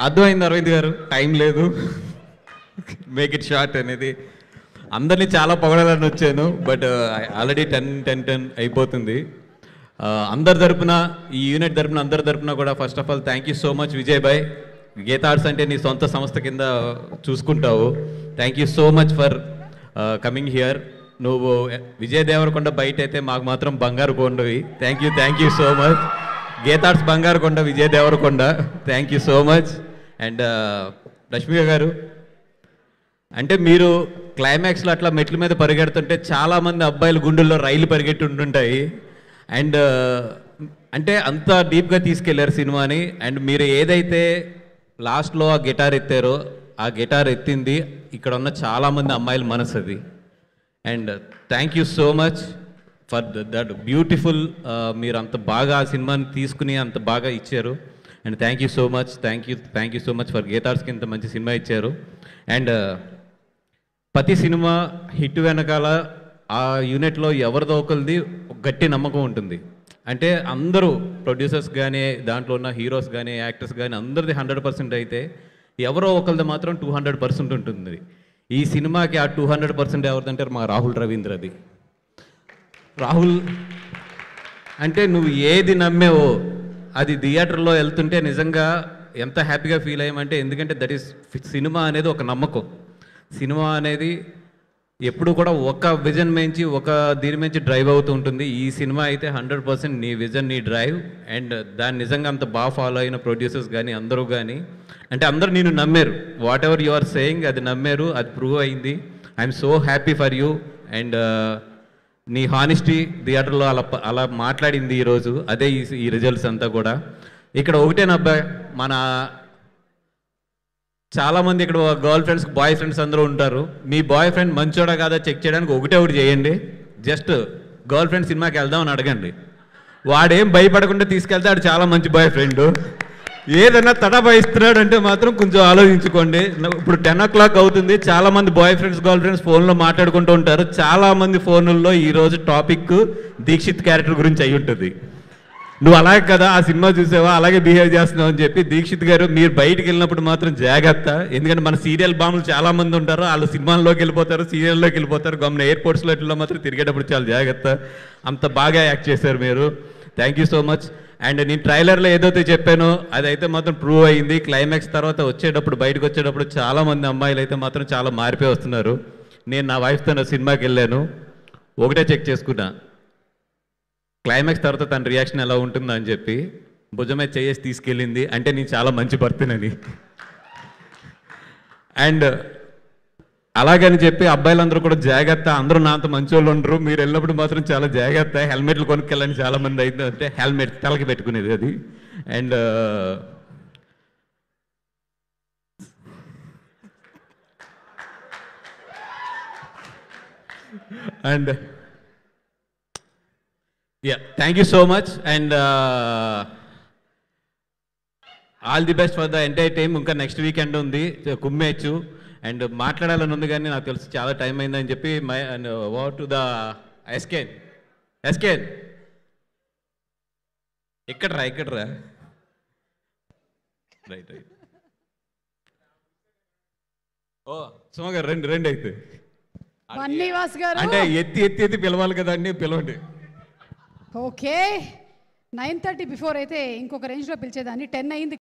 అర్థమైంది అరవింద్ గారు, టైం లేదు, మేక్ ఇట్ షార్ట్ అనేది. అందరినీ చాలా పొగడాలని వచ్చాను, బట్ ఆల్రెడీ 10 అయిపోతుంది. అందరి తరపున, ఈ యూనిట్ తరపున, అందరి తరపున కూడా first of all thank you so much Vijay భాయ్. గీతా ఆర్ట్స్ అంటే నీ సొంత సంస్థ కింద చూసుకుంటావు. Thank you so much for coming here. నువ్వు విజయ్ దేవరకొండ బయట అయితే మాకు మాత్రం బంగారు కొండవి. Thank you so much. Geetha Arts బంగారు కొండ, Vijay Deverakonda. Thank you so much. And Rashmika గారు, అంటే మీరు క్లైమాక్స్లో అట్లా మెట్ల మీద పరిగెడుతుంటే చాలామంది అబ్బాయిల గుండెల్లో రైలు పరిగెట్టి ఉంటుంటాయి. అండ్ అంటే అంత డీప్గా తీసుకెళ్లారు సినిమాని. అండ్ మీరు ఏదైతే లాస్ట్లో ఆ గిటార్ ఎత్తారో, ఆ గిటార్ ఎత్తింది ఇక్కడ ఉన్న చాలామంది అమ్మాయిల మనసు అది. And thank you so much for that beautiful, మీరు అంత బాగా ఆ సినిమాని తీసుకుని అంత బాగా ఇచ్చారు. And thank you so much, thank you so much for గీతార్స్కి ఇంత మంచి సినిమా ఇచ్చారు. అండ్ ప్రతి సినిమా హిట్ వెనకాల ఆ యూనిట్లో ఎవరిదో ఒకరిది ఒక గట్టి నమ్మకం ఉంటుంది. అంటే అందరూ ప్రొడ్యూసర్స్ కానీ, దాంట్లో ఉన్న హీరోస్ కానీ, యాక్టర్స్ కానీ అందరిది 100% అయితే ఎవరో ఒకరిది మాత్రం 200% ఉంటుంది. ఈ సినిమాకి ఆ 200% ఎవరిదంటారు? మా రాహుల్ రవీంద్రది. రాహుల్ అంటే నువ్వు ఏది నమ్మేవో అది థియేటర్లో వెళ్తుంటే నిజంగా ఎంత హ్యాపీగా ఫీల్ అయ్యామంటే, ఎందుకంటే దట్ ఈస్ సినిమా అనేది ఒక నమ్మకం. సినిమా అనేది ఎప్పుడు కూడా ఒక విజన్ మించి, ఒక దీని మించి డ్రైవ్ అవుతూ ఉంటుంది. ఈ సినిమా అయితే 100% నీ విజన్, నీ డ్రైవ్. అండ్ దాన్ని నిజంగా అంత బాగా ఫాలో అయిన ప్రొడ్యూసర్స్ కానీ అందరూ కానీ, అంటే అందరూ నేను నమ్మారు. Whatever you are saying అది నమ్మారు, అది ప్రూవ్ అయింది. I'm so happy for you. And నీ హానెస్టీ థియేటర్లో అలా మాట్లాడింది ఈరోజు, అదే ఈ రిజల్ట్స్ అంతా కూడా. ఇక్కడ ఒకటేనబ్బా, మన చాలామంది ఇక్కడ గర్ల్ ఫ్రెండ్స్, బాయ్ ఫ్రెండ్స్ అందరూ ఉంటారు. మీ బాయ్ ఫ్రెండ్ మంచోడా కాదా చెక్ చేయడానికి ఒకటి చేయండి. జస్ట్ గర్ల్ ఫ్రెండ్ సినిమాకి వెళ్దామని అడగండి. వాడేం భయపడకుండా తీసుకెళ్తే వాడు చాలా మంచి బాయ్ ఫ్రెండ్. ఏదైనా తడబాయిస్తున్నాడు అంటే మాత్రం కొంచెం ఆలోచించుకోండి. ఇప్పుడు 10 o'clock అవుతుంది. చాలామంది బాయ్ ఫ్రెండ్స్, గర్ల్ ఫ్రెండ్స్ ఫోన్లో మాట్లాడుకుంటూ ఉంటారు. చాలామంది ఫోన్లలో ఈరోజు టాపిక్ దీక్షిత్ క్యారెక్టర్ గురించి అయి ఉంటుంది. నువ్వు అలాగే కదా ఆ సినిమా చూసావా, అలాగే బిహేవ్ చేస్తున్నావు అని చెప్పి. దీక్షిత్ గారు, మీరు బయటికి వెళ్ళినప్పుడు మాత్రం జాగ్రత్త. ఎందుకంటే మన సీరియల్ బాములు చాలామంది ఉంటారు. వాళ్ళు సినిమాల్లోకి వెళ్ళిపోతారు, సీరియల్లోకి వెళ్ళిపోతారు. గమన ఎయిర్పోర్ట్స్లో ఇట్లా మాత్రం తిరిగేటప్పుడు చాలా జాగ్రత్త. అంత బాగా యాక్ట్ చేశారు మీరు. Thank you so much. And నేను ట్రైలర్లో ఏదైతే చెప్పానో అదైతే మాత్రం ప్రూవ్ అయ్యింది. క్లైమాక్స్ తర్వాత వచ్చేటప్పుడు, బయటకు వచ్చేటప్పుడు చాలామంది అమ్మాయిలు అయితే మాత్రం చాలా మారిపోయి వస్తున్నారు. నేను నా వైఫ్తో సినిమాకి వెళ్ళాను, ఒకటే చెక్ చేసుకున్నా, క్లైమాక్స్ తర్వాత తన రియాక్షన్ ఎలా ఉంటుందో అని చెప్పి. భుజమే చేసి తీసుకెళ్ళింది, అంటే నేను చాలా మంచి భర్తనని. అండ్ అలాగని చెప్పి అబ్బాయిలందరూ కూడా జాగ్రత్త, అందరూ నా అంత మంచి వాళ్ళు ఉండరు, మీరు వెళ్ళినప్పుడు మాత్రం చాలా జాగ్రత్త, హెల్మెట్లు కొనుక్కెళ్ళని చాలామంది అయితే, అంటే హెల్మెట్ తలకి పెట్టుకునేది అది. And and thank you so much. And all the best for the entire team. ఇంకా నెక్స్ట్ వీకెండ్ ఉంది, కుమ్మేచ్చు. అండ్ మాట్లాడాలని ఉంది కానీ నాకు తెలుసు చాలా టైం అయిందని చెప్పి వాట్ టు ద ఎస్కేన్ ఇక్కడరా రైట్. ఓ సుమ గారు రండి అయితే. అంటే ఎత్తి పిలవాలి కదండి, పిలవండి. ఓకే, 9:30 బిఫోర్ అయితే ఇంకొక రేంజ్లో పిలిచేదాన్ని. 10 అయింది.